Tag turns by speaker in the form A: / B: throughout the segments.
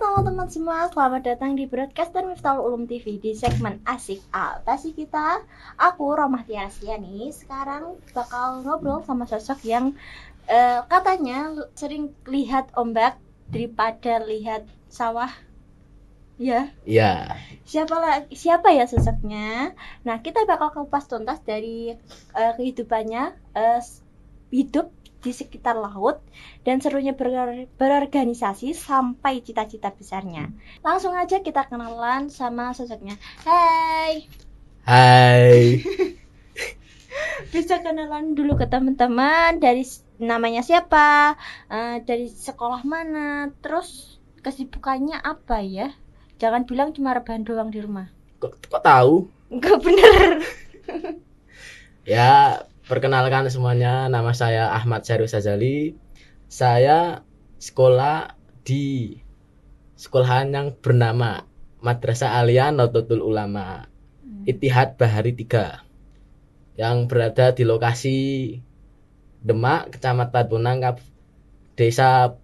A: teman-teman semua, selamat datang di Broadcaster Miftahul Ulum TV di segmen Asik Apa sih kita? Aku Romah Tiasiani, sekarang bakal ngobrol sama sosok yang katanya sering lihat ombak daripada lihat sawah. Ya.
B: Ya.
A: Siapa ya sosoknya? Nah, kita bakal kupas tuntas dari kehidupannya, hidup di sekitar laut dan serunya berorganisasi sampai cita-cita besarnya. Langsung aja kita kenalan sama sosoknya. Hai. Bisa kenalan dulu ke teman-teman, dari namanya siapa, dari sekolah mana, terus kesibukannya apa ya? Jangan bilang cuma rebahan doang di rumah.
B: Kok tahu?
A: Enggak bener.
B: Ya, perkenalkan semuanya, nama saya Ahmad Syarif Sazali. Saya sekolah di sekolahan yang bernama Madrasah Aliyah Nahdlatul Ulama Ittihad Bahari 3 yang berada di lokasi Demak, Kecamatan Bonang, Desa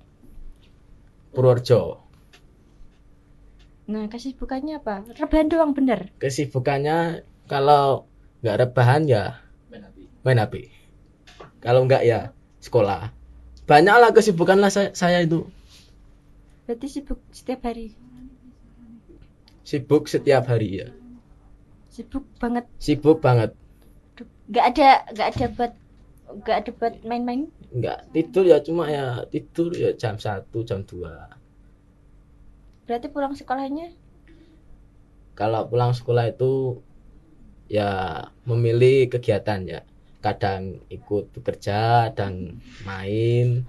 B: Purworejo.
A: Nah, kesibukannya apa? Rebahan doang bener?
B: Kesibukannya kalau nggak rebahan ya main HP. Kalau nggak ya sekolah. Banyaklah kesibukan lah saya itu.
A: Berarti sibuk setiap hari?
B: Sibuk setiap hari ya.
A: Sibuk banget?
B: Sibuk banget.
A: Nggak ada buat main-main?
B: Nggak tidur ya, cuma ya tidur ya jam 1, jam 2.
A: Berarti pulang sekolahnya?
B: Kalau pulang sekolah itu ya memilih kegiatan ya. Kadang ikut bekerja, kadang main.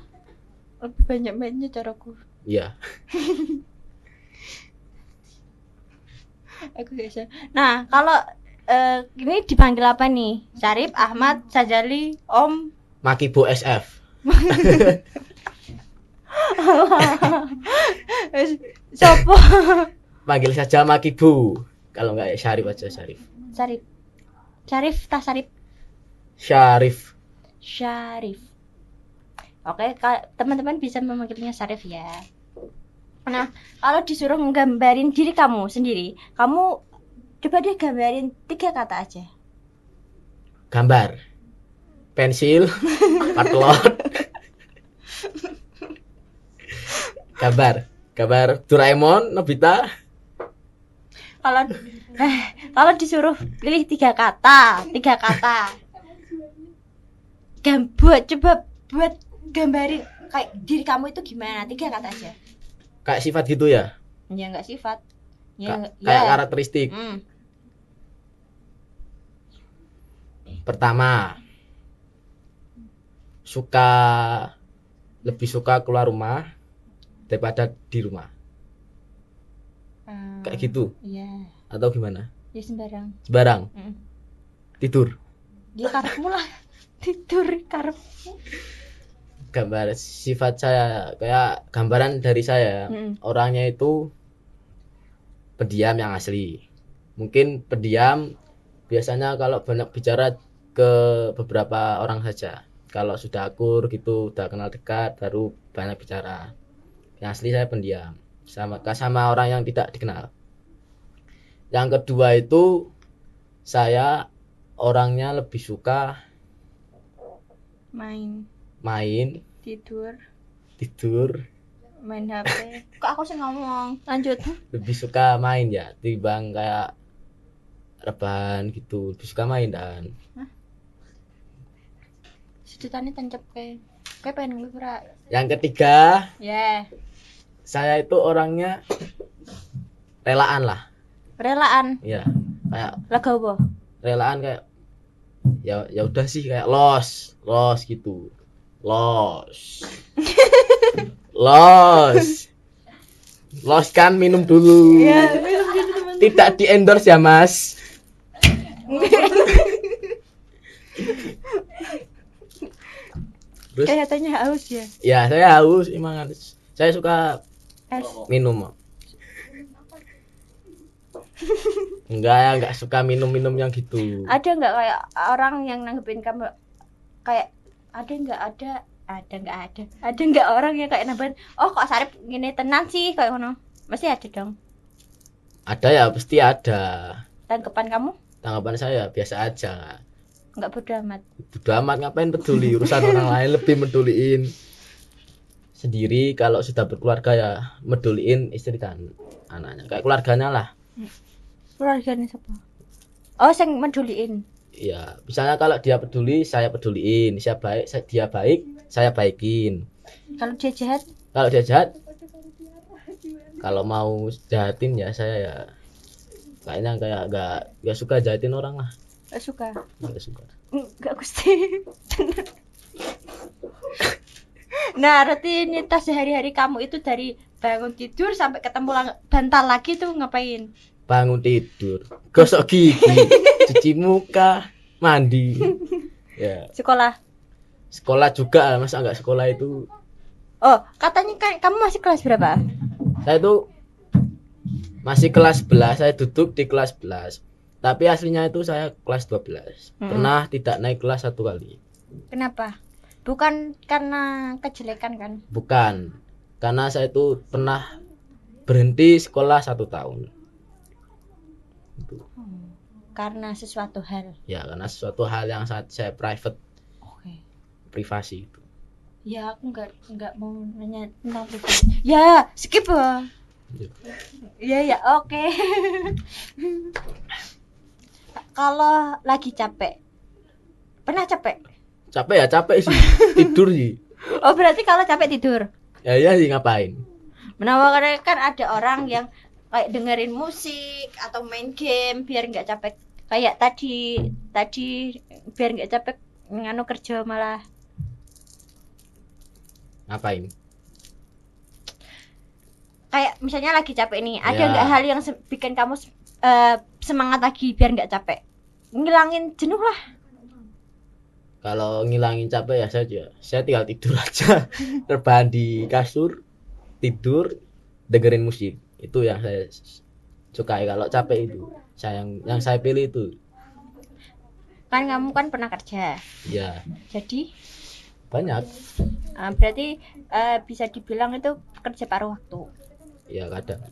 A: Lebih banyak mainnya caraku.
B: Iya.
A: Aku biasa. Nah, kalau ini dipanggil apa nih? Syarif, Ahmad, Sajali, Om,
B: Makibo SF.
A: Sopo?
B: Panggil saja Makibu. Kalau nggak ya Syarif aja, Syarif.
A: Syarif. Oke, teman-teman bisa memanggilnya Syarif ya. Nah, kalau disuruh nggambarin diri kamu sendiri, kamu coba deh gambarin 3 kata aja.
B: Gambar. Pensil, patlot. Gambar Doraemon, Nobita.
A: Kalau disuruh pilih 3 kata. Coba buat gambarin kayak diri kamu itu gimana? 3 kata aja.
B: Kayak sifat gitu ya?
A: Ya enggak sifat.
B: Kayak karakteristik. Pertama, lebih suka keluar rumah daripada di rumah. Kayak gitu?
A: Iya.
B: Atau gimana?
A: Ya
B: Sembarang? Tidur?
A: Dia karepmu lah. Tidur karepmu.
B: Gambar sifat saya, kayak gambaran dari saya. Orangnya itu pendiam yang asli. Mungkin pendiam biasanya kalau banyak bicara ke beberapa orang saja. Kalau sudah akur gitu, udah kenal dekat, baru banyak bicara. Yang asli saya pendiam, sama orang yang tidak dikenal. Yang kedua itu saya orangnya lebih suka main, tidur,
A: main HP. Kok aku sih ngomong? Lanjut.
B: Lebih suka main ya, timbang kayak rebahan gitu. Lebih suka main dan
A: sejutannya tancap kayak pengen ngelura.
B: Yang ketiga,
A: saya
B: itu orangnya relaan lah. Iya, kayak
A: legowo.
B: Relaan kayak ya udah sih, kayak los gitu. Los kan minum dulu.
A: Iya, minum dulu teman-teman.
B: Tidak di endorse ya, Mas. Terus
A: kelihatannya haus ya?
B: Ya, saya haus emang. Saya suka minum. Enggak suka minum yang gitu.
A: Ada enggak kayak orang yang nanggepin kamu kayak ada enggak orang yang kayak nambahin, oh kok Syarif gini tenan sih kayak ngono? Masih ada dong.
B: Ada ya, pasti ada.
A: Tanggapan kamu?
B: Tanggapan saya biasa aja.
A: Enggak bodo amat.
B: Bodo amat, ngapain peduli urusan orang lain, lebih meduliin sendiri. Kalau sudah berkeluarga ya meduliin istri dan anaknya, kayak keluarganya lah.
A: Keluarganya siapa? Oh, yang meduliin.
B: Ya, misalnya kalau dia peduli, saya peduliin. Dia baik, saya baikin.
A: Kalau dia jahat?
B: Kalau dia jahat, kalau mau jahatin ya saya ya kayaknya kayak nggak suka jahatin orang lah.
A: Enggak suka.
B: Nggak suka.
A: Enggak Gusti. Nah, rutinitas sehari-hari kamu itu dari bangun tidur sampai ketemu bantal lagi tuh ngapain?
B: Bangun tidur, gosok gigi, cuci muka, mandi. Ya. Sekolah juga, masa nggak sekolah itu?
A: Oh, katanya kan kamu masih kelas berapa?
B: Saya itu masih kelas 11, saya duduk di kelas 11. Tapi aslinya itu saya kelas 12. Pernah tidak naik kelas 1 kali.
A: Kenapa? Bukan karena kejelekan kan?
B: Bukan. Karena saya itu pernah berhenti sekolah 1 tahun.
A: Karena sesuatu hal.
B: Ya, karena sesuatu hal yang saya private.
A: Oke.
B: Privasi itu.
A: Ya, aku enggak mau nanya tentang privasi. Ya, skip. Ya, oke. Kalau lagi capek. Pernah capek?
B: Capek ya, capek sih. Tidur sih.
A: Oh, berarti kalau capek tidur.
B: Ya iya sih, ngapain?
A: Menawarkan kan ada orang yang kayak dengerin musik atau main game biar nggak capek. Kayak tadi biar nggak capek nganu kerja malah.
B: Ngapain?
A: Kayak misalnya lagi capek nih, ada nggak hal yang bikin kamu semangat lagi biar nggak capek? Ngilangin jenuh lah.
B: Kalau ngilangin capek ya saya tinggal tidur aja. Rebahan di kasur, tidur, dengerin musik. Itu yang saya sukai kalau capek itu. Yang saya pilih itu.
A: Kan kamu kan pernah kerja.
B: Iya.
A: Jadi
B: banyak.
A: Berarti bisa dibilang itu kerja paruh waktu.
B: Ya kadang.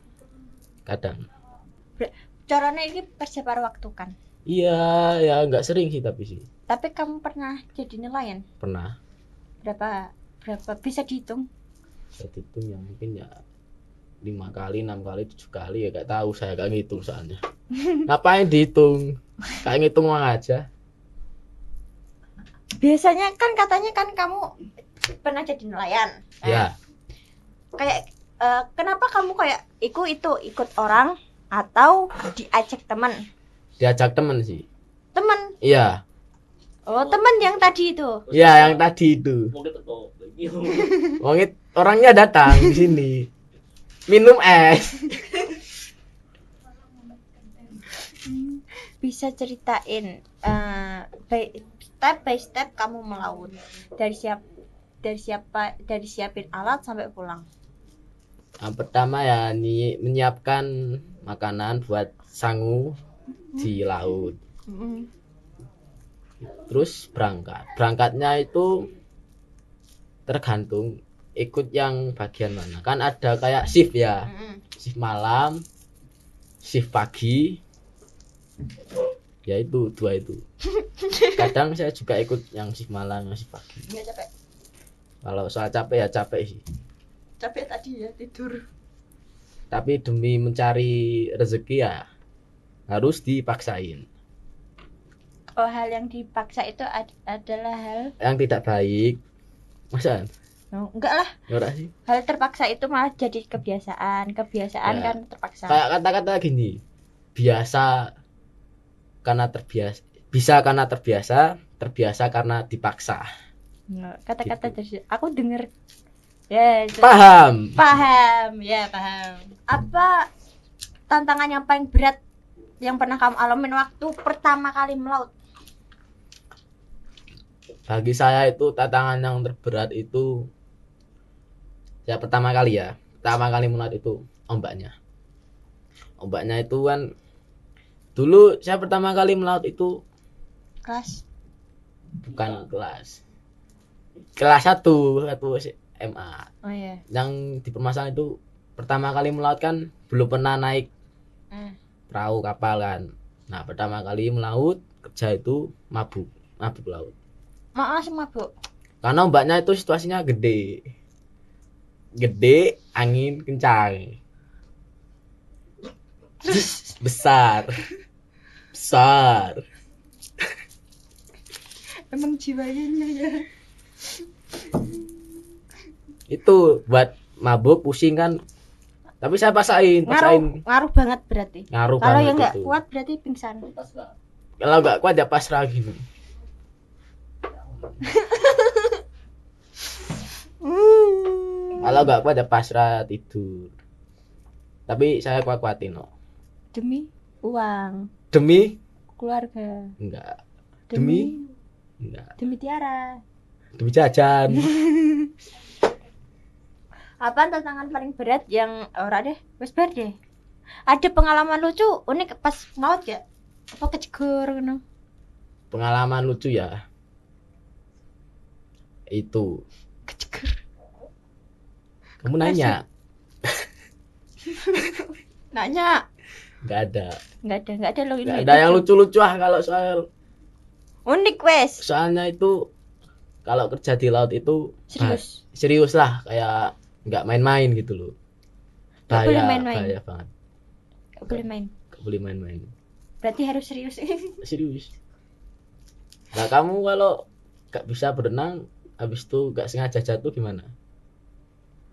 A: Caranya ini kerja paruh waktu kan?
B: Iya, ya nggak sering sih tapi sih.
A: Tapi kamu pernah jadi nelayan?
B: Pernah.
A: Berapa bisa dihitung?
B: Saya hitung ya mungkin ya 5 kali, 6 kali, 7 kali ya gak tahu, saya gak ngitung soalnya. Ngapain dihitung? Kayak ngitung uang aja.
A: Biasanya kan katanya kan kamu pernah jadi nelayan.
B: Ya.
A: Kayak kenapa kamu kayak ikut orang atau diajak teman?
B: Diajak teman sih.
A: Teman?
B: Iya.
A: Oh, teman yang tadi itu.
B: Iya, yang tadi itu. Orangnya datang di sini. Minum es.
A: Bisa ceritain step by step kamu melaut dari siapin alat sampai pulang.
B: Yang pertama ya menyiapkan makanan buat sangu di laut. Terus berangkatnya itu tergantung ikut yang bagian mana. Kan ada kayak shift ya. Shift malam, shift pagi. Ya itu 2 itu. Kadang saya juga ikut yang shift malam, yang shift pagi.
A: Enggak capek?
B: Kalau soal capek ya capek sih.
A: Capek tadi ya tidur.
B: Tapi demi mencari rezeki ya harus dipaksain.
A: Oh, hal yang dipaksa itu adalah hal
B: yang tidak baik. Masa?
A: No, enggak lah.
B: Enggak sih.
A: Hal terpaksa itu malah jadi kebiasaan ya. Kan terpaksa.
B: Kayak kata-kata gini. Biasa karena terbiasa, bisa karena terbiasa karena dipaksa.
A: Kata-kata gitu. Aku denger.
B: Ya, paham.
A: Ya, paham. Apa tantangan yang paling berat yang pernah kamu alamin waktu pertama kali melaut?
B: Bagi saya itu tantangan yang terberat itu ya pertama kali melaut itu ombaknya itu kan dulu saya pertama kali melaut itu bukan kelas 1 SMA.
A: Oh iya.
B: Yang dipermasalahan itu pertama kali melaut kan belum pernah naik perahu kapal kan. Nah pertama kali melaut kerja itu mabuk laut.
A: Maaf mabuk.
B: Karena ombaknya itu situasinya gede, angin kencang, besar.
A: Emang jiwanya ya.
B: Itu buat mabuk pusing kan. Tapi saya paksain.
A: Ngaruh banget berarti.
B: Ngaruh
A: kalau
B: banget
A: yang nggak
B: itu.
A: kuat berarti pingsan.
B: Kalau nggak kuat ya pasrah gitu. Kalau nggak kuat ya pasrah tidur. Tapi saya kuat-kuatin loh.
A: Demi uang.
B: Demi
A: keluarga.
B: Enggak. Enggak.
A: Demi Tiara.
B: Demi jajan.
A: Apa tantangan paling berat yang ora deh? Wes bar deh. Ada pengalaman lucu unik pas maut ya? Apa kejegur ngono?
B: Pengalaman lucu ya. Itu.
A: Kejegur.
B: Kamu nanya.
A: Nanya.
B: Enggak ada
A: lo ini.
B: Enggak ada yang lucu-lucu kalau soal
A: unik wes.
B: Soalnya itu kalau kerja di laut itu
A: serius
B: lah, kayak nggak main-main gitu loh. Bahaya banget. Gak boleh main-main.
A: Berarti harus serius.
B: Serius. Nah kamu kalau gak bisa berenang, habis itu gak sengaja jatuh gimana?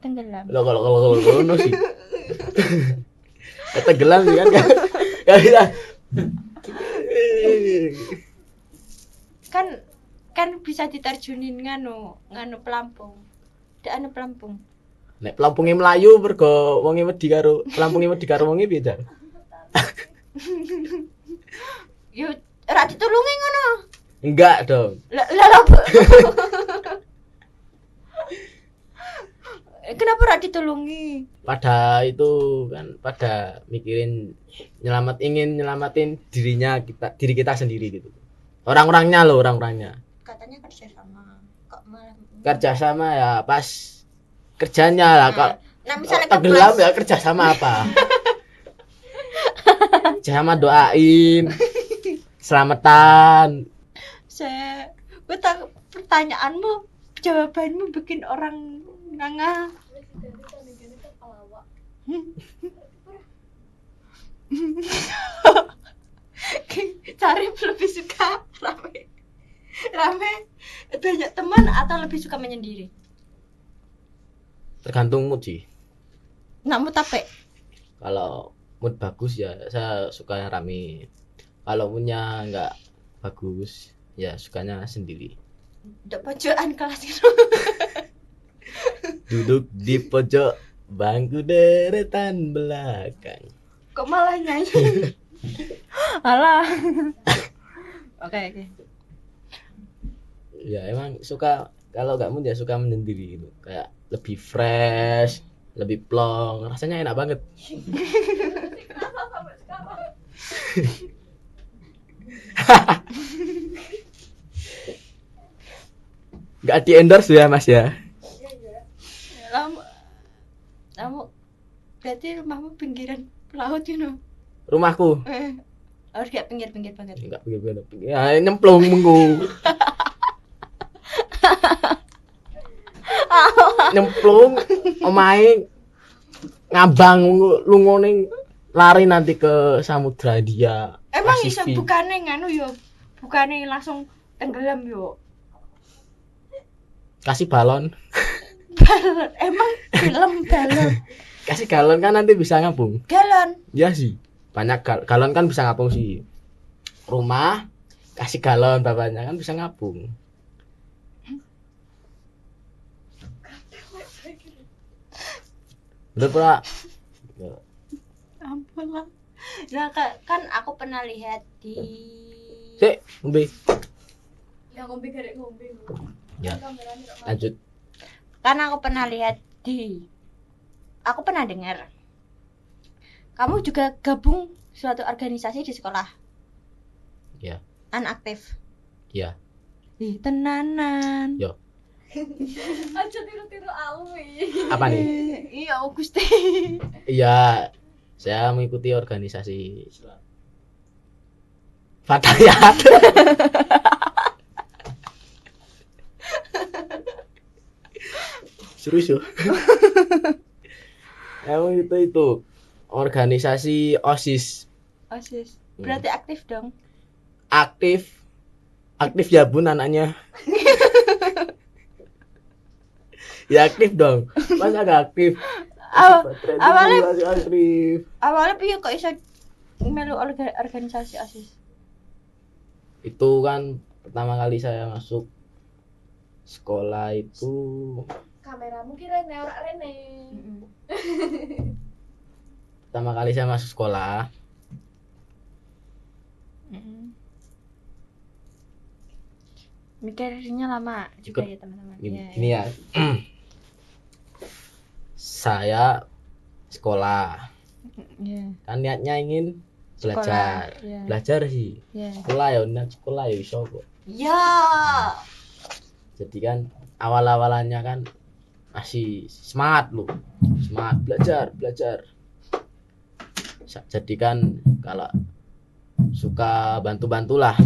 A: Tenggelam.
B: Kalau sih. Tenggelam sih kan gak bisa.
A: Kan bisa diterjunin nganu pelampung. Nek pelampung.
B: Nek pelampunge mlayu mergo wonge wedi karo pelampunge wedi karo wonge beda.
A: Yo ora ditulungi ngono.
B: Enggak dong.
A: Lah kenapa ora ditulungi?
B: Pada itu kan mikirin ingin nyelamatin diri kita sendiri gitu. Orang-orangnya.
A: Katanya kerjasama. Kok malah
B: kerjasama ya pas kerjanya lah.
A: Nah misalnya
B: tenggelam ya kerjasama apa? Kerjasama doain, selamatan.
A: Pertanyaanmu, jawabanmu bikin orang nganga. Cari lebih suka rame banyak teman atau lebih suka menyendiri?
B: Tergantung mood sih.
A: Nak mood apa?
B: Kalau mood bagus ya saya suka yang rame. Kalau moodnya nggak bagus ya sukanya sendiri.
A: Duduk pojokan kelas itu.
B: Duduk di pojok bangku deretan belakang.
A: Kok malah nyanyi? Alah. Oke.
B: Ya emang suka, kalau nggak mood ya suka menyendiri gitu. Kayak lebih fresh, lebih plong, rasanya enak banget. Nggak di endorse ya mas ya?
A: Kamu berarti rumahmu pinggiran laut you know?
B: Rumahku?
A: Harus kayak pinggir-pinggir banget.
B: Enggak pinggir. Ya nyemplung mengku. Nyemplung omahe ngabang lungone lari nanti ke Samudra Hindia.
A: Emang iso bukane nganu yo. Bukane langsung tenggelam yo.
B: Kasih balon.
A: Emang film balon.
B: Kasih galon kan nanti bisa ngapung.
A: Galon.
B: Ya sih. Banyak galon kan bisa ngapung sih. Rumah kasih galon bapaknya kan bisa ngapung. Udah pula.
A: Ampun lah. Nah kan aku pernah lihat di.
B: Sik, ngombe.
A: Ya ngombe garek ngombe.
B: Ya. Lanjut.
A: Kan aku pernah lihat aku pernah dengar. Kamu juga gabung suatu organisasi di sekolah.
B: Ya.
A: Anak aktif.
B: Ya.
A: Tenanan.
B: Yo.
A: Aja tiru-tiru alwi.
B: Apa nih?
A: Iya, Gusti.
B: Iya, saya mengikuti organisasi Fatayat. Serius yo. Emang itu organisasi OSIS.
A: OSIS. Berarti aktif dong.
B: Aktif ya bun anaknya. Ya aktif dong. Masa gak aktif?
A: Awalnya piye kok iso melu organisasi OSIS?
B: Itu kan pertama kali saya masuk sekolah itu.
A: Kameramu kira ora rene.
B: Pertama kali saya masuk sekolah.
A: Mikirnya lama juga ya teman-teman.
B: Gini ya. Saya sekolah. Kan niatnya ingin belajar. Belajar sih. Sekolah ya, sekolah ya iso kok.
A: Ya.
B: Jadi kan awal-awalannya kan masih semangat lu. Semangat belajar. Jadi kan kalau suka bantu-bantulah.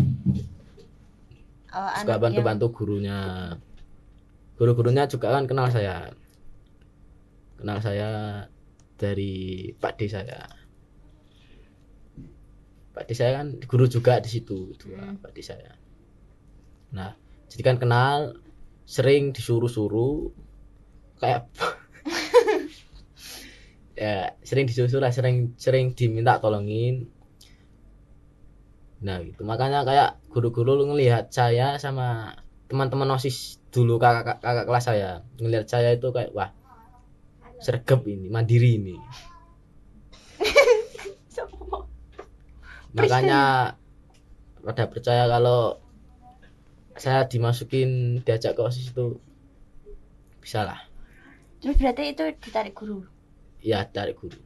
B: Suka bantu-bantu gurunya. Guru-gurunya juga kan kenal saya dari Pak D saya. Pak D saya kan guru juga di situ, Pak D saya. Nah, jadi kan kenal, sering disuruh-suruh kayak ya sering disuruh lah, sering diminta tolongin. Nah gitu, makanya kayak guru-guru ngelihat saya sama teman-teman OSIS dulu, kakak kelas saya ngelihat saya itu kayak wah sergap ini, mandiri ini. Makanya pada percaya kalau saya dimasukin, diajak ke OSIS itu bisa lah.
A: Terus berarti itu ditarik guru?
B: Iya, tarik guru.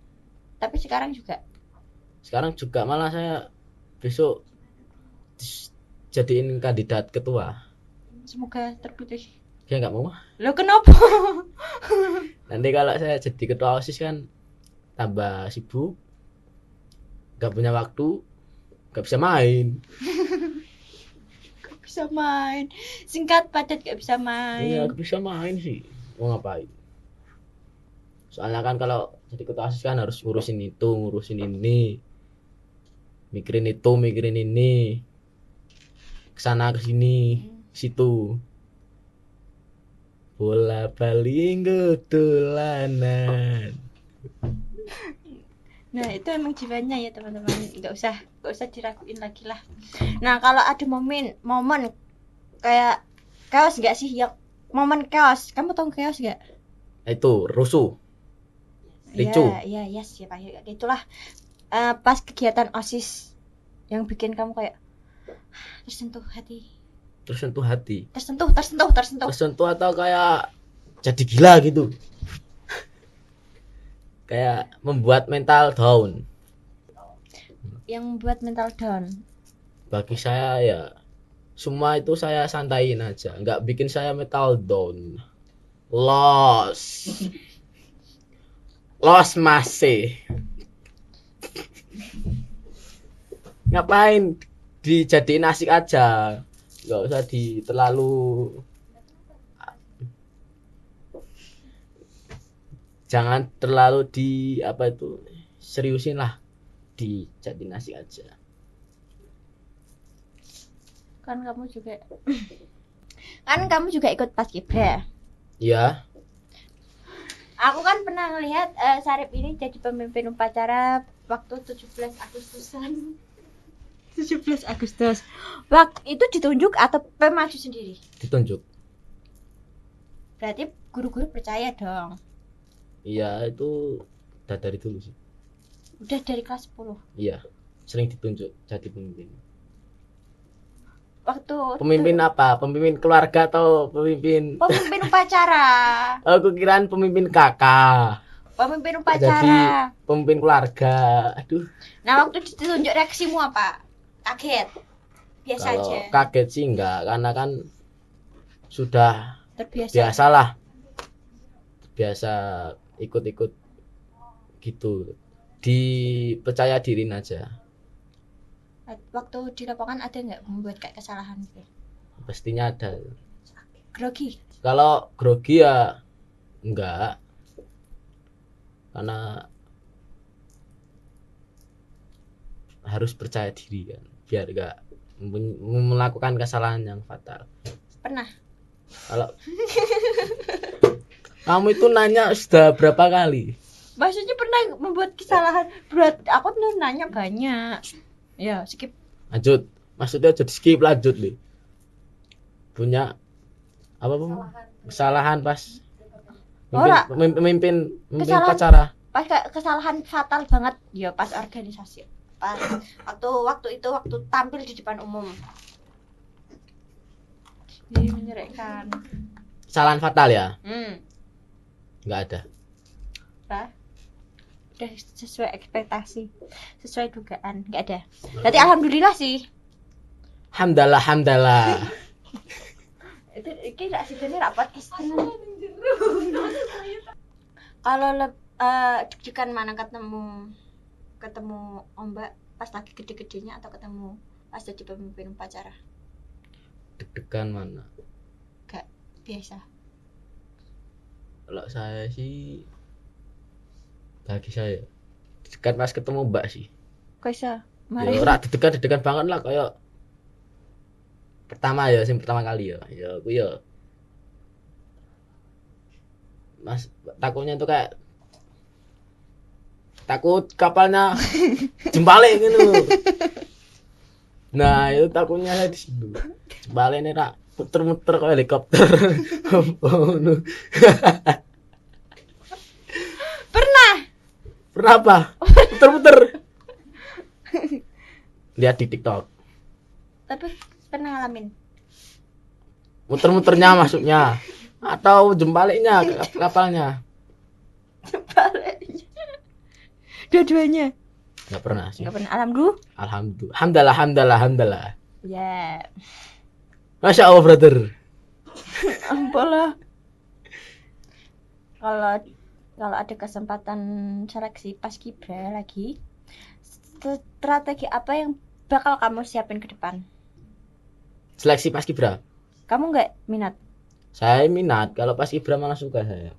A: Tapi sekarang juga?
B: Sekarang juga, malah saya besok jadiin kandidat ketua.
A: Semoga terpilih.
B: Ya nggak mau.
A: Lo kenapa?
B: Nanti kalau saya jadi ketua OSIS kan tambah sibuk, nggak punya waktu, nggak bisa main.
A: Bisa main, singkat padat gak bisa main.
B: Iya, gak bisa main sih, mau ngapain? Soalnya kan kalau jadi ketua OSIS kan harus ngurusin itu, ngurusin ini, mikirin itu, mikirin ini, kesana kesini, situ, bola balik dolanan.
A: Nah itu emang jiwanya ya teman-teman, nggak usah diraguin lagi lah. Nah kalau ada momen kayak chaos nggak sih, ya momen chaos, kamu tahu chaos nggak?
B: Itu rusuh, ricu.
A: Ya siapa ya itulah. Pas kegiatan OSIS yang bikin kamu kayak tersentuh
B: atau kayak jadi gila gitu, kayak membuat mental down.
A: Yang membuat mental down
B: bagi saya ya semua itu saya santaiin aja, nggak bikin saya mental down. Loss masih ngapain, dijadiin asik aja, nggak usah jangan terlalu seriusin lah, dijadiin asik aja.
A: Kan kamu juga ikut paskibra.
B: Iya.
A: Aku kan pernah ngelihat Sarip ini jadi pemimpin upacara waktu 17 Agustus. Waktu itu ditunjuk atau maju sendiri?
B: Ditunjuk.
A: Berarti guru-guru percaya dong.
B: Iya, itu udah dari dulu sih.
A: Udah dari kelas 10?
B: Iya, sering ditunjuk jadi pemimpin.
A: Waktu
B: pemimpin apa? Pemimpin keluarga atau pemimpin
A: upacara?
B: Aku kiraan pemimpin kakak.
A: Pemimpin upacara.
B: Jadi pemimpin keluarga. Aduh.
A: Nah, waktu ditunjuk reaksimu apa? Kaget? Biasa
B: kalau
A: aja.
B: Kaget sih enggak, karena kan sudah biasalah, biasa ikut-ikut gitu, dipercaya diriin aja.
A: Waktu di lapangan ada nggak membuat kayak kesalahan gitu?
B: Pastinya ada.
A: Grogi?
B: Kalau grogi ya enggak, karena harus percaya diri kan, biar enggak melakukan kesalahan yang fatal.
A: Pernah?
B: Kalau kamu itu nanya sudah berapa kali?
A: Maksudnya pernah membuat kesalahan berat? Aku tuh nanya banyak. Ya, skip.
B: Lanjut. Maksudnya jadi skip, lanjut nih. Punya apa kesalahan pas memimpin upacara.
A: Pas kesalahan fatal banget ya pas organisasi. Pas waktu tampil di depan umum. Ini menyerahkan.
B: Kesalahan fatal ya? Enggak ada.
A: Udah sesuai ekspektasi, sesuai dugaan, enggak ada. Berarti alhamdulillah sih.
B: Hamdalah.
A: Itu enggak sih ini rapat istimewa. Kalau deg-degan mana ketemu ombak pas lagi gede-gedenya atau ketemu pas jadi pemimpin upacara?
B: Deg-degan mana?
A: Enggak biasa.
B: Kalau saya sih, bagi saya deg-degan pas ketemu mbak sih.
A: Kok bisa?
B: Ya ora deg-degan banget lah, kayak pertama kali ya aku ya Mas, takutnya itu kayak takut kapalnya jembalik gitu. Nah itu takutnya saya di situ. Jembalik ini rak muter-muter kayak helikopter. Pernah apa? Muter-muter. Lihat di TikTok.
A: Tapi pernah ngalamin.
B: Muter-muternya maksudnya atau jembaliknya kapalnya?
A: Jembaliknya. Dua-duanya.
B: Enggak pernah sih.
A: Enggak pernah.
B: Alhamdulillah.
A: Ya.
B: Masya Allah, brother.
A: Ampun. Kalau ada kesempatan seleksi paskibra lagi, strategi apa yang bakal kamu siapin ke depan?
B: Seleksi paskibra?
A: Kamu nggak minat?
B: Saya minat, kalau paskibra malah suka saya.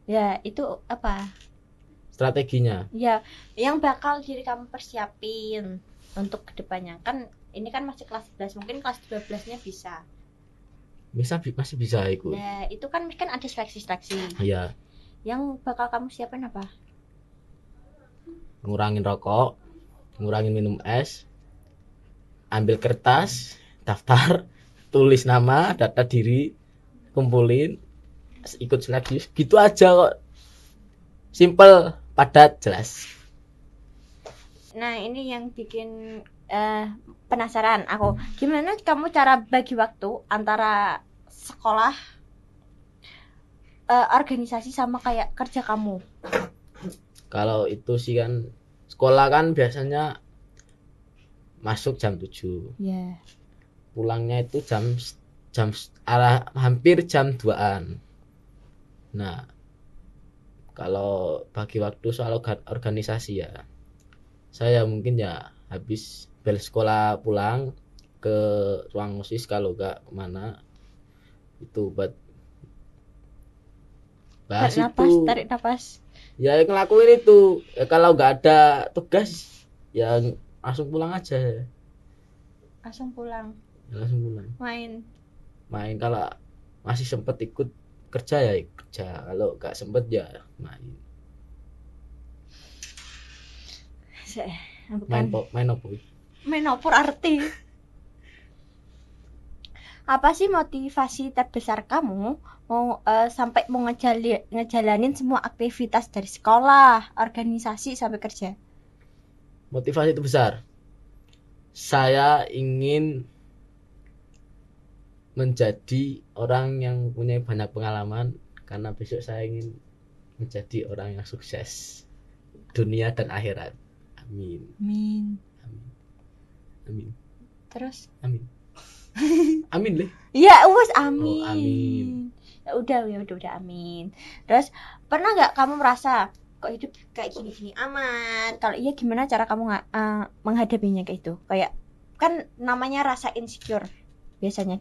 A: Ya itu apa?
B: Strateginya?
A: Ya, yang bakal diri kamu persiapin untuk kedepannya. Kan ini kan masih kelas 11, mungkin kelas 12-nya bisa.
B: Masih bisa ikut.
A: Nah, itu kan ada seleksi.
B: Iya.
A: Yang bakal kamu siapin apa?
B: Ngurangin rokok, ngurangin minum es, ambil kertas, daftar, tulis nama, data diri, kumpulin, ikut seleksi. Gitu aja kok. Simple, padat, jelas.
A: Nah, ini yang bikin penasaran aku. Gimana kamu cara bagi waktu antara sekolah, organisasi sama kayak kerja kamu?
B: Kalau itu sih kan sekolah kan biasanya masuk jam 7.
A: Yeah.
B: Pulangnya itu hampir jam 2-an. Nah, kalau bagi waktu soal organisasi ya, saya mungkin ya habis bel sekolah pulang ke ruang OSIS, kalau enggak kemana itu buat bahas
A: tarik napas.
B: Ya ngelakuin itu. Ya, kalau enggak ada tugas ya langsung pulang aja.
A: Langsung pulang.
B: Main kalau masih sempet ikut kerja ya kerja, kalau enggak sempet ya main.
A: Main opor arti. Apa sih motivasi terbesar kamu sampai mau ngejalanin semua aktivitas dari sekolah, organisasi sampai kerja?
B: Motivasi itu besar. Saya ingin menjadi orang yang punya banyak pengalaman, karena besok saya ingin menjadi orang yang sukses dunia dan akhirat. Amin.
A: Amin.
B: Amin.
A: Terus?
B: Amin. Amin le.
A: Ya wes amin.
B: Oh, amin.
A: Ya udah amin. Terus pernah nggak kamu merasa kok hidup kayak gini-gini aman? Kalau iya gimana cara kamu menghadapinya kayak itu? Kayak kan namanya rasa insecure biasanya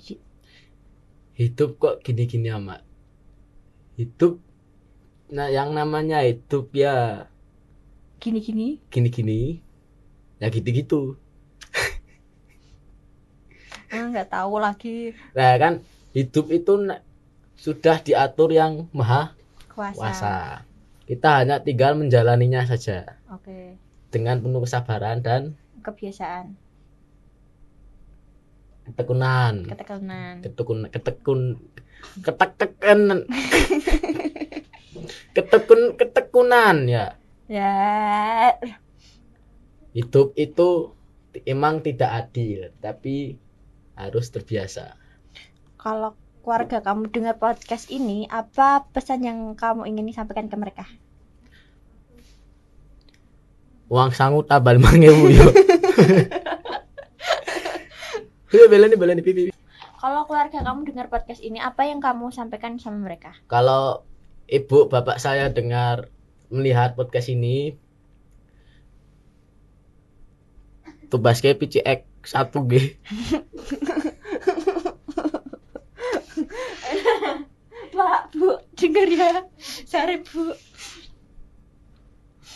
B: Hidup kok gini-gini amat. Hidup, nah yang namanya hidup ya
A: gini-gini.
B: Ya gitu-gitu.
A: Nggak tahu lagi.
B: Nah kan hidup itu sudah diatur yang maha
A: Kuasa.
B: kuasa. Kita hanya tinggal menjalaninya saja.
A: Oke.
B: Dengan penuh kesabaran dan
A: Kebiasaan.
B: ketekunan. Ketekunan ya.
A: Ya.
B: Hidup itu emang tidak adil, tapi harus terbiasa.
A: Kalau keluarga kamu dengar podcast ini, apa pesan yang kamu ingin sampaikan ke mereka?
B: Uang sangu tabal 5.000 yo. Belani pipi.
A: Kalau keluarga kamu dengar podcast ini, apa yang kamu sampaikan sama mereka?
B: Kalau ibu bapak saya melihat podcast ini, tubas kayak PCX 1G.
A: Pak, Bu, dengar ya. Sorry, Bu.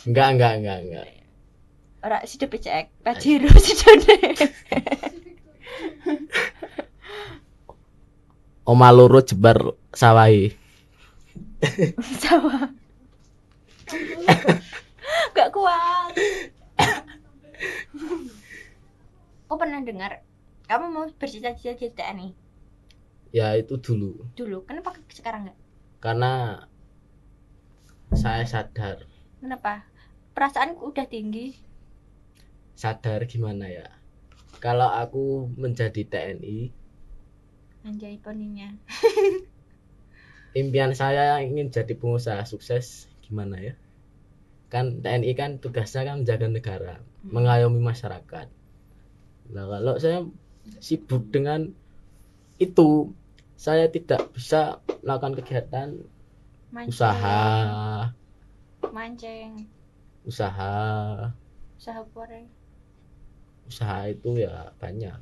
B: Enggak.
A: Ora sido PCX, Pajero sidone.
B: Oma loro jebar sawahi.
A: Sawah. Gak kuat. Aku pernah dengar kamu mau bercita-cita jadi TNI.
B: Ya itu dulu.
A: Kenapa sekarang enggak?
B: Karena saya sadar.
A: Kenapa? Perasaanku udah tinggi.
B: Sadar gimana ya? Kalau aku menjadi TNI,
A: Anjay poninya.
B: impian saya ingin jadi pengusaha sukses gimana ya? Kan TNI kan tugasnya kan menjaga negara, mengayomi masyarakat. Nah, kalau saya sibuk dengan itu, saya tidak bisa melakukan kegiatan
A: Mancing.
B: Usaha
A: Goreng.
B: Usaha itu ya banyak.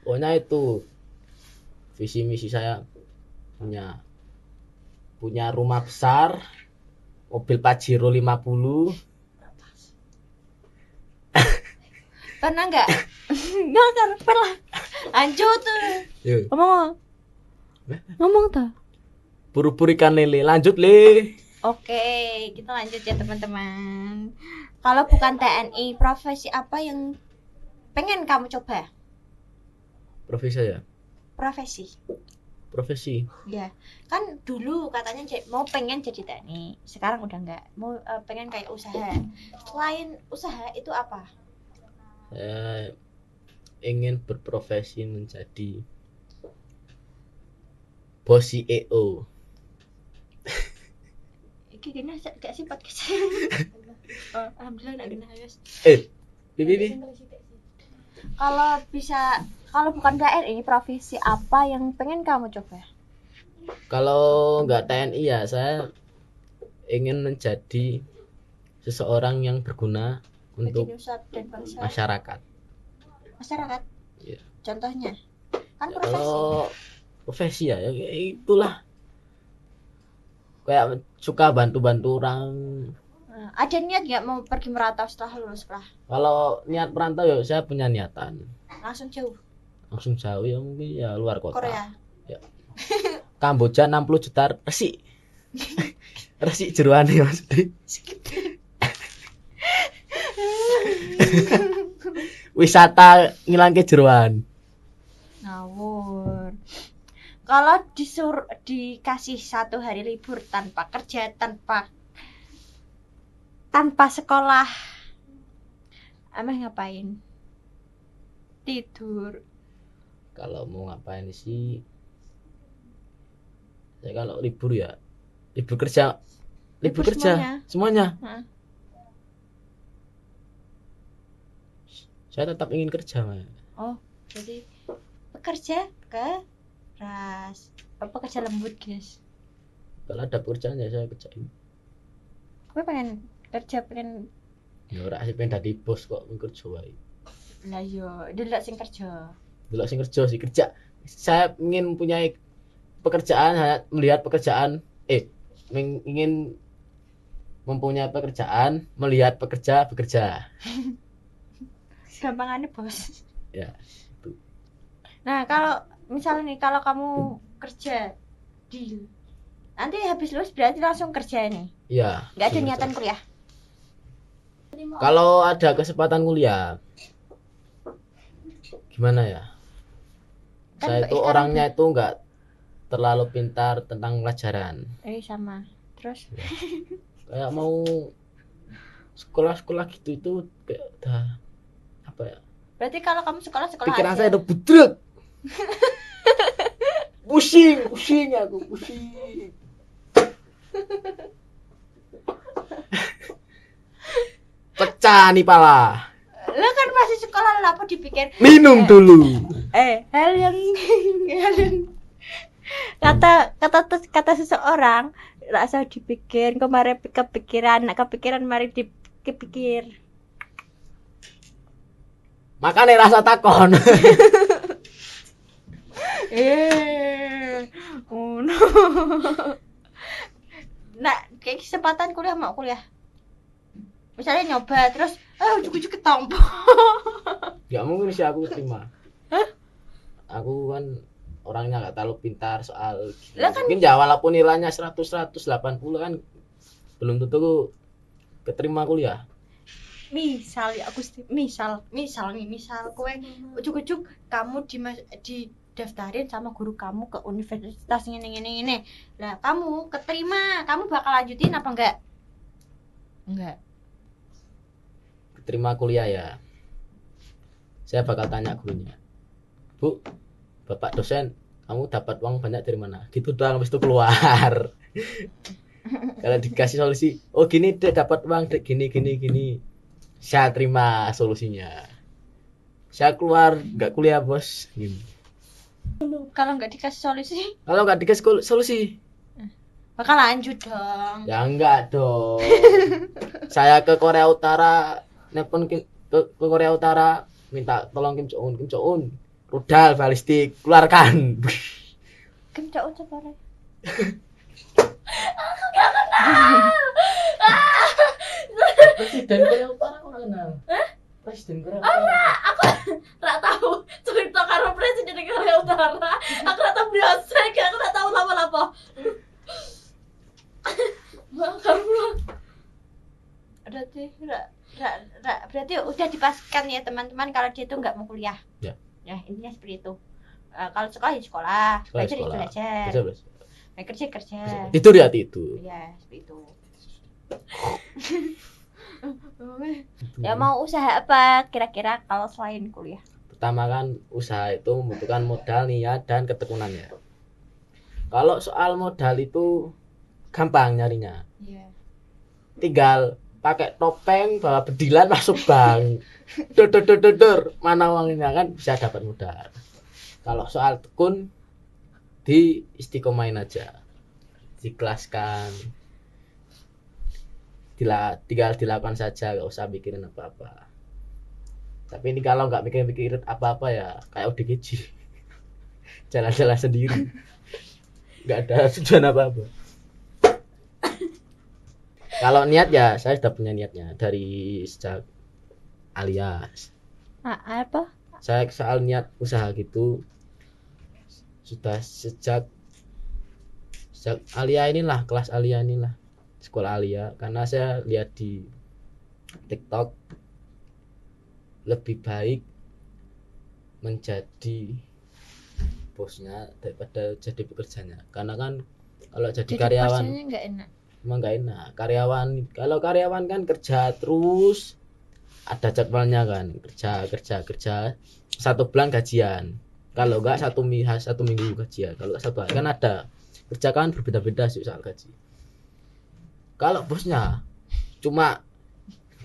B: Pokoknya itu visi misi saya punya rumah besar, mobil Pajero 50.
A: Pernah enggak? Enggak pernah. Lanjut tuh. Ngomong tuh.
B: Buru-buru ikan lele, lanjut le.
A: Oke, kita lanjut ya teman-teman. Kalau bukan TNI, profesi apa yang pengen kamu coba?
B: Profesi.
A: Ya, kan dulu katanya mau pengen jadi TNI, sekarang udah enggak. Mau pengen kayak usaha. Selain usaha itu apa?
B: Saya ingin berprofesi menjadi bos CEO.
A: Iki gini gak sih podcast? Alhamdulillah enggak gini guys.
B: Bibi.
A: Kalau bukan TNI, profesi apa yang pengen kamu coba?
B: Kalau enggak TNI ya saya ingin menjadi seseorang yang berguna untuk masyarakat.
A: Ya. Contohnya kan
B: ya,
A: profesi.
B: Kalau profesi ya itulah, kayak suka bantu orang.
A: Ada niat nggak mau pergi merantau setelah lulus sekolah?
B: Kalau niat merantau ya saya punya niatan.
A: Langsung jauh
B: ya mungkin ya luar kota.
A: Korea.
B: Ya. Kamboja 60 juta resik. Resik jeroane maksudnya. Wisata ngilangke jeroan.
A: Ngawur. Kalau dikasih 1 hari libur tanpa kerja, tanpa sekolah, emang ngapain? Tidur.
B: Kalau mau ngapain sih? Ya kalau libur ya libur kerja semuanya.
A: Hah?
B: Saya tetap ingin kerja,
A: Oh, jadi pekerja keras, pekerja lembut guys.
B: Kalau ada pekerjaan ya saya kerjain.
A: Gue pengen kerja, pengen
B: Ya ora sih pengen dadi bos kok kerja wae.
A: lah yo delok sing kerja.
B: Delok sing kerja sih kerja. Saya ingin mempunyai pekerjaan, saya melihat pekerjaan ingin mempunyai pekerjaan, melihat pekerja bekerja.
A: Gampangannya bos.
B: Ya, itu.
A: Nah, kalau misalnya nih kalau kamu kerja di nanti habis lulus berarti langsung kerja nih.
B: Iya.
A: Nggak ada niatan kuliah.
B: Kalau ada kesempatan kuliah, gimana ya?
A: Kan
B: Saya itu orangnya itu nggak terlalu pintar tentang pelajaran.
A: Sama. Terus
B: Ya. Kayak mau sekolah-sekolah gitu itu kayak udah apa ya?
A: berarti kalau kamu sekolah
B: Pikiran
A: aja.
B: saya udah budrek. pusing aku pusing. Pecah nih pala.
A: Lah kan masih sekolah lah apa dipikir
B: Minum dulu.
A: hal yang kata seseorang rasa dipikir kemarin kepikiran mari dipikir.
B: Makanya rasa takon.
A: Oh no. Nah, kayak kesempatan kuliah mau kuliah. Misalnya nyoba terus ujuk-ujuk ketompo.
B: Gak mungkin sih aku terima. Aku kan orangnya gak terlalu pintar soal
A: Lah kan
B: mungkin ya walaupun nilainya 180 kan belum tentu keterima kuliah.
A: misal kowe ujuk-ujuk kamu daftarin sama guru kamu ke universitas ini. Lah kamu keterima, kamu bakal lanjutin apa enggak? Enggak.
B: Keterima kuliah ya. Saya bakal tanya gurunya. Bu, Bapak dosen, kamu dapat uang banyak dari mana? Gitu doang habis itu keluar. Kalau dikasih solusi, oh gini deh dapat uang gini. Saya terima solusinya. Saya keluar nggak kuliah bos. Gini.
A: Kalau nggak dikasih solusi,
B: Kalau nggak dikasih solusi,
A: bakal lanjut dong.
B: ya enggak dong. Saya ke Korea Utara, nelpon ke Korea Utara, minta tolong Kim Jong Un, rudal balistik, keluarkan.
A: Kim Jong Un sekarang.
B: Presiden Korea Utara aku kenal. Presiden Korea Utara.
A: Aku nggak tahu cerita karo presiden Korea Utara. Aku nggak tahu biasa, aku nggak tahu apa-apa. Berarti udah dipastikan ya teman-teman kalau dia itu nggak mau kuliah.
B: Ya.
A: Ya intinya seperti itu. Kalau sekolah ya sekolah, belajar ya belajar, kerja.
B: Tidur ya tidur.
A: Ya seperti itu. Ya mau usaha apa kira-kira kalau selain kuliah?
B: Pertama kan usaha itu membutuhkan modal, niat dan ketekunannya. Kalau soal modal itu gampang nyarinya.
A: Iya.
B: Tinggal pakai topeng bawa bedilan masuk bank. Dor mana uangnya kan bisa dapat modal. Kalau soal tekun di istiqomahin aja, diikhlaskan, tinggal dilakukan saja, gak usah mikirin apa-apa. Tapi ini kalau nggak mikirin apa-apa ya kayak ODGJ, jalan-jalan sendiri, nggak ada tujuan apa-apa. Kalau niat ya saya sudah punya niatnya dari sejak alias.
A: Apa?
B: Saya soal niat usaha gitu sudah sejak alia inilah, kelas alia inilah, sekolah alia, karena saya lihat di TikTok lebih baik menjadi bosnya daripada jadi pekerjanya. Karena kan kalau jadi karyawan
A: nggak enak.
B: emang nggak enak. Kalau karyawan kan kerja terus, ada jadwalnya kan, kerja 1 bulan gajian. Kalau enggak 1 minggu gajian. Kalau 1 hari kan ada kerja kan berbeda-beda sih soal gaji. Kalau bosnya cuma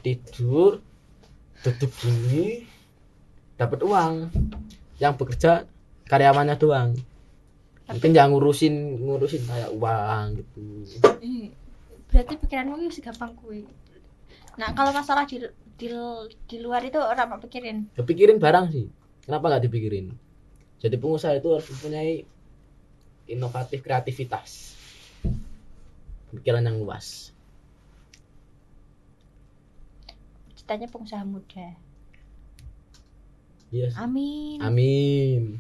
B: tidur duduk gini dapat uang, yang bekerja karyawannya doang. Mungkin yang ngurusin kayak uang gitu.
A: Berarti pikiranmu itu segampang kuwi. Nah, kalau masalah di luar itu orang mau pikirin.
B: Kepikirin barang sih. Kenapa nggak dipikirin? Jadi pengusaha itu harus mempunyai inovatif, kreativitas, pikiran yang luas.
A: Citanya pengusaha muda.
B: Yes.
A: Amin.
B: Amin.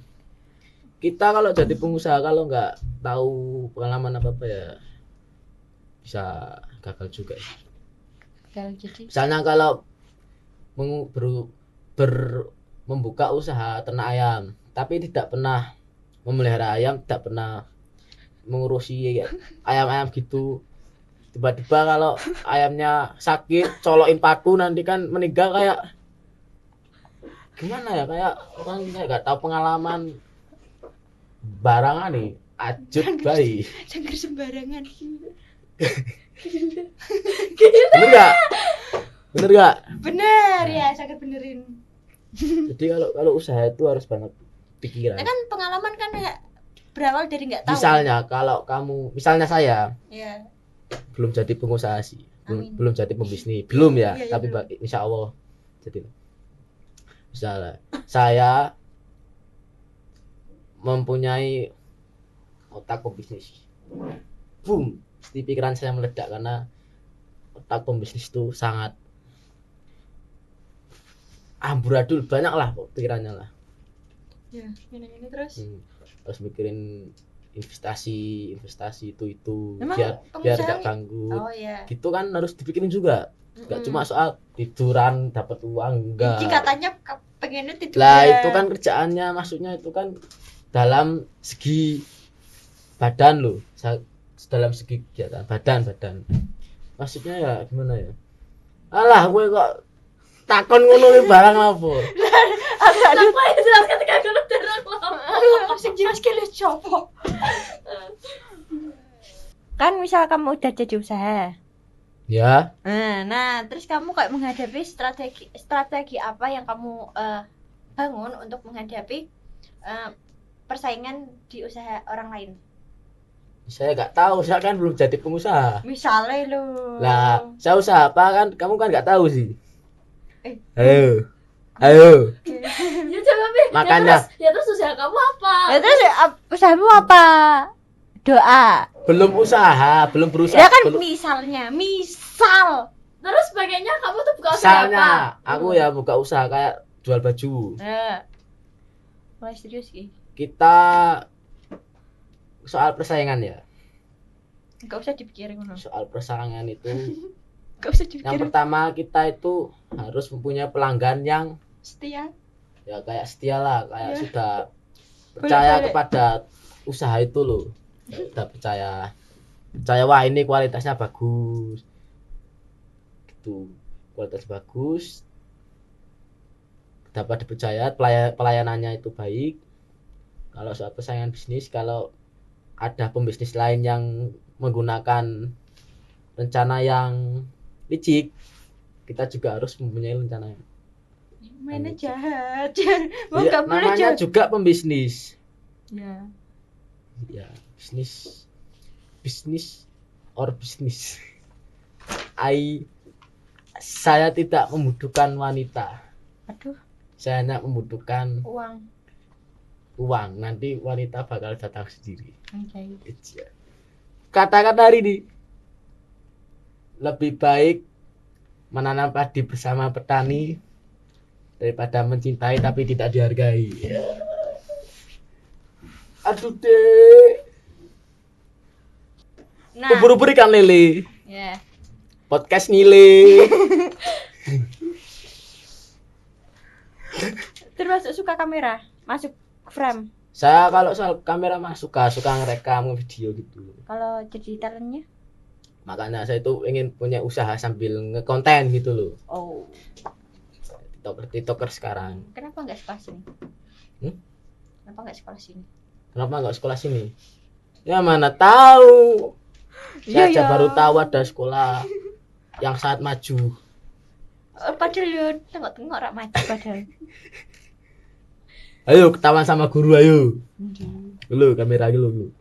B: Kita kalau jadi pengusaha kalau nggak tahu pengalaman apa ya bisa gagal juga.
A: Gagal jadi.
B: Misalnya kalau membuka usaha ternak ayam, tapi tidak pernah memelihara ayam, tidak pernah mengurusi ayam-ayam gitu. Tiba-tiba kalau ayamnya sakit, colokin paku nanti kan meninggal kayak gimana ya, kayak orang kayak nggak tahu pengalaman barangan nih, ajut bayi.
A: Cangkir sembarangan.
B: Bener nggak? Bener nggak?
A: Bener ya, cangkir benerin.
B: Jadi kalau usaha itu harus banyak pikiran.
A: Nah, kan pengalaman kan berawal dari nggak tahu.
B: Misalnya kalau kamu, misalnya saya,
A: ya.
B: belum jadi pengusaha sih, belum jadi pembisnis, belum ya,
A: iya,
B: tapi
A: belum.
B: insya Allah jadi. Misalnya saya mempunyai otak pembisnis, boom, di pikiran saya meledak karena otak pembisnis itu sangat amburadul, banyak lah pikirannya lah.
A: Ya, ini terus.
B: Harus mikirin investasi itu
A: Memang
B: biar tidak ganggu.
A: Oh iya.
B: Gitu kan harus dipikirin juga. Enggak cuma soal tiduran dapat uang, enggak.
A: Jadi katanya pengennya tidur.
B: Lah itu kan kerjaannya, maksudnya itu kan dalam segi badan loh. Dalam segi kegiatan badan. Maksudnya ya gimana ya? Alah gue kok takon ngono barang apa?
A: Aduh, jelas ketika ngono derek lho. Sing jelas ki lho copo. Kan misal kamu udah jadi usaha.
B: Ya.
A: Nah, terus kamu kayak menghadapi strategi apa yang kamu bangun untuk menghadapi persaingan di usaha orang lain?
B: Saya nggak tahu, saya kan belum jadi pengusaha.
A: Misalnya lo.
B: Lah, saya usaha apa kan? Kamu kan nggak tahu sih. Ayo.
C: Ya coba Pi.
B: Makanya.
C: Ya terus usaha kamu apa?
A: Ya terus usahamu apa? Doa.
B: Belum usaha, belum berusaha.
A: Ya kan
B: belum.
A: misal.
C: Terus sebagainya kamu tuh buka usaha
B: Misalnya,
C: apa?
B: aku ya buka usaha kayak jual baju.
A: Mulai serius sih.
B: Kita soal persaingan ya.
A: Enggak usah dipikirin ngono.
B: Soal persaingan itu.
A: Enggak usah dipikirin.
B: Yang pertama kita itu harus mempunyai pelanggan yang
A: setia.
B: Ya kayak setia lah, kayak sudah percaya kepada usaha itu loh. Sudah percaya wah ini kualitasnya bagus. Gitu. Kualitas bagus. Dapat dipercaya, pelayanannya itu baik. Kalau soal persaingan bisnis, kalau ada pembisnis lain yang menggunakan rencana yang licik, kita juga harus mempunyai rencana yang
A: mainnya jahat.
B: Ya, namanya juga pembisnis.
A: Ya.
B: Ya, bisnis or bisnis. Saya tidak membutuhkan wanita.
A: Aduh.
B: Saya hanya membutuhkan
A: uang.
B: Nanti wanita bakal datang sendiri.
A: Okay.
B: Kata-kata hari ini, lebih baik menanam padi bersama petani daripada mencintai tapi tidak dihargai. Aduh deh.
A: Nah.
B: Ubur-ubur ikan lele.
A: Ya.
B: Podcast nile.
A: Termasuk suka kamera, masuk frame.
B: Saya kalau soal kamera mah suka ngerekam video gitu.
A: Kalau jadi talentnya?
B: Makanya saya itu ingin punya usaha sambil ngekonten gitu loh.
A: Oh.
B: TikToker sekarang.
A: Kenapa nggak sekolah sini? Kenapa nggak sekolah sini?
B: Kenapa nggak sekolah sini? Ya mana tahu. Saya aja baru tahu ada sekolah yang sangat maju.
A: Padahal ya tengok-tengok rak maju padahal.
B: Ayo ketahuan sama guru ayo. Lu kamera lu.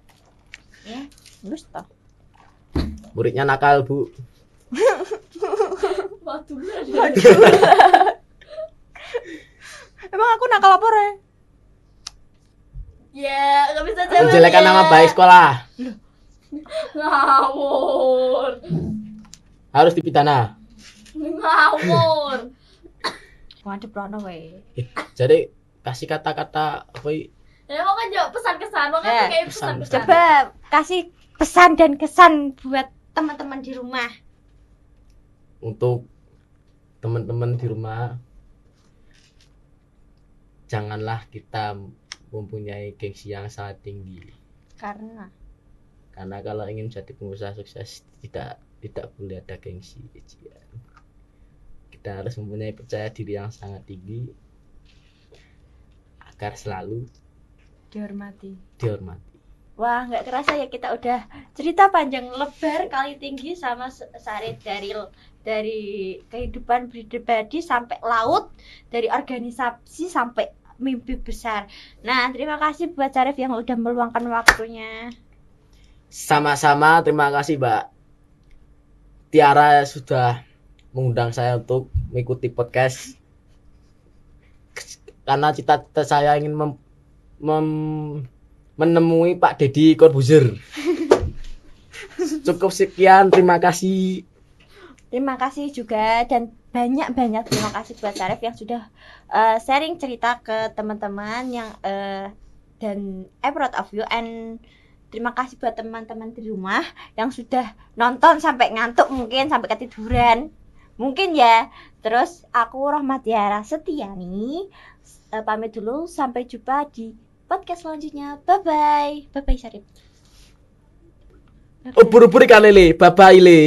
A: Ya, terus toh.
B: Muridnya nakal, Bu.
C: Waduh.
A: Emang aku nakal apa ya?
C: Ya, nggak bisa jawab.
B: Menjelekkan
C: ya.
B: nama baik sekolah.
C: Ngawur.
B: Harus dipidana.
C: Ngawur.
A: Waduh, prono wae.
B: Jadi kasih kata-kata apa
C: Ya mau kan jawab pesan kesan, mau
A: Ya,
C: kan kayak
B: pesan.
C: pesan kesan.
A: Coba kasih pesan dan kesan buat teman-teman di rumah.
B: untuk teman-teman di rumah, janganlah kita mempunyai gengsi yang sangat tinggi.
A: Karena
B: Kalau ingin jadi pengusaha sukses tidak boleh ada gengsi. Kita harus mempunyai percaya diri yang sangat tinggi agar selalu
A: dihormati. Wah, nggak kerasa ya kita udah cerita panjang lebar kali tinggi sama Sarit dari kehidupan pribadi sampai laut, dari organisasi sampai mimpi besar. Nah, terima kasih buat Sarif yang udah meluangkan waktunya.
B: Sama-sama, terima kasih Mbak Tiara sudah mengundang saya untuk mengikuti podcast. Karena cita-cita saya ingin menemui Pak Deddy Corbuzier. Cukup sekian, terima kasih.
A: Terima kasih juga dan banyak terima kasih buat Sarif yang sudah sharing cerita ke teman-teman yang dan I'm proud of you, and terima kasih buat teman-teman di rumah yang sudah nonton sampai ngantuk, mungkin sampai ketiduran mungkin ya. Terus aku Rahmatiara Setiani pamit dulu, sampai jumpa di podcast selanjutnya. Bye bye Sarif.
B: Oh, buru-buru kan Lele, bye bye Le.